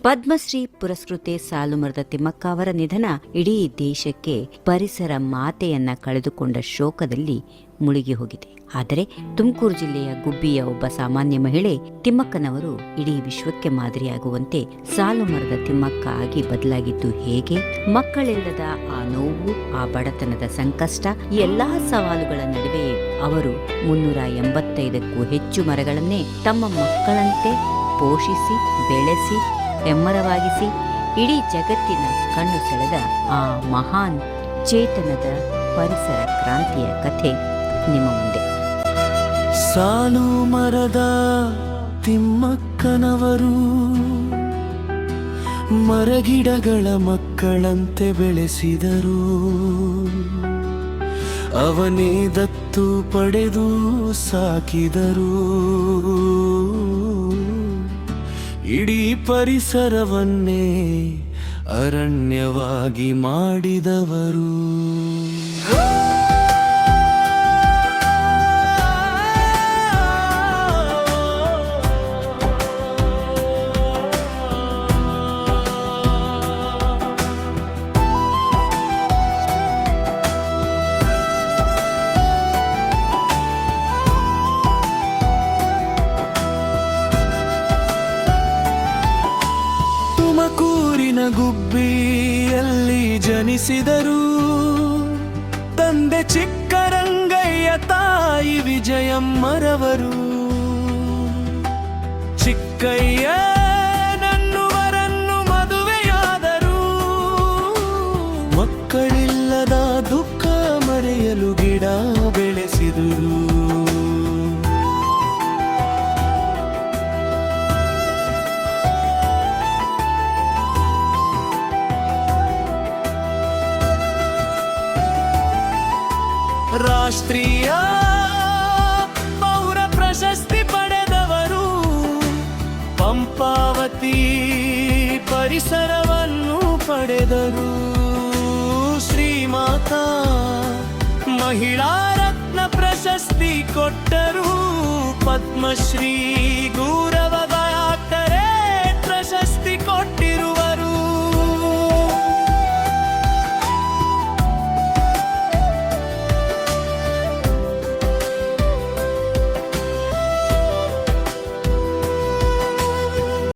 ಪದ್ಮಶ್ರೀ ಪುರಸ್ಕೃತೆ ಸಾಲುಮರದ ತಿಮ್ಮಕ್ಕ ಅವರ ನಿಧನ ಇಡೀ ದೇಶಕ್ಕೆ ಪರಿಸರ ಮಾತೆಯನ್ನ ಕಳೆದುಕೊಂಡ ಶೋಕದಲ್ಲಿ ಮುಳುಗಿ ಹೋಗಿದೆ. ಆದರೆ ತುಮಕೂರು ಜಿಲ್ಲೆಯ ಗುಬ್ಬಿಯ ಒಬ್ಬ ಸಾಮಾನ್ಯ ಮಹಿಳೆ ತಿಮ್ಮಕ್ಕನವರು ಇಡೀ ವಿಶ್ವಕ್ಕೆ ಮಾದರಿಯಾಗುವಂತೆ ಸಾಲುಮರದ ತಿಮ್ಮಕ್ಕ ಆಗಿ ಬದಲಾಗಿದ್ದು ಹೇಗೆ? ಮಕ್ಕಳಿಲ್ಲದ ಆ ನೋವು, ಆ ಬಡತನದ ಸಂಕಷ್ಟ, ಈ ಎಲ್ಲಾ ಸವಾಲುಗಳ ನಡುವೆ ಅವರು 385ಕ್ಕೂ ಹೆಚ್ಚು ಮರಗಳನ್ನೇ ತಮ್ಮ ಮಕ್ಕಳಂತೆ ಪೋಷಿಸಿ, ಬೆಳೆಸಿ, ಹೆಮ್ಮರವಾಗಿಸಿ ಇಡೀ ಜಗತ್ತಿನ ಕಣ್ಣು ಸೆಳೆದ ಆ ಮಹಾನ್ ಚೇತನದ ಪರಿಸರ ಕ್ರಾಂತಿಯ ಕಥೆ ನಿಮ್ಮ ಮುಂದೆ. ಸಾಲು ಮರದ ತಿಮ್ಮಕ್ಕನವರು ಮರಗಿಡಗಳ ಮಕ್ಕಳಂತೆ ಬೆಳೆಸಿದರು. ಅವನೇ ದತ್ತು ಪಡೆದು ಸಾಕಿದರು. ಇಡೀ ಪರಿಸರವನ್ನೇ ಅರಣ್ಯವಾಗಿ ಮಾಡಿದವರು. ತುಮಕೂರಿನ ಗುಬ್ಬಿಯಲ್ಲಿ ಜನಿಸಿದರು. ತಂದೆ ಚಿಕ್ಕರಂಗಯ್ಯ, ತಾಯಿ ವಿಜಯಮ್ಮರವರು. ಚಿಕ್ಕಯ್ಯನನ್ನುವರನ್ನು ಮದುವೆಯಾದರು. ಮಕ್ಕಳಿಲ್ಲದ ದುಃಖ ಮರೆಯಲು ಗಿಡ ಬೆಳೆಸಿದರು. ರಾಷ್ಟ್ರೀಯ ಪೌರ ಪ್ರಶಸ್ತಿ ಪಡೆದವರು. ಪಂಪಾವತಿ ಪರಿಸರವನ್ನು ಪಡೆದರು. ಶ್ರೀಮಾತಾ ಮಹಿಳಾ ರತ್ನ ಪ್ರಶಸ್ತಿ ಕೊಟ್ಟರು. ಪದ್ಮಶ್ರೀ ಗೌರವ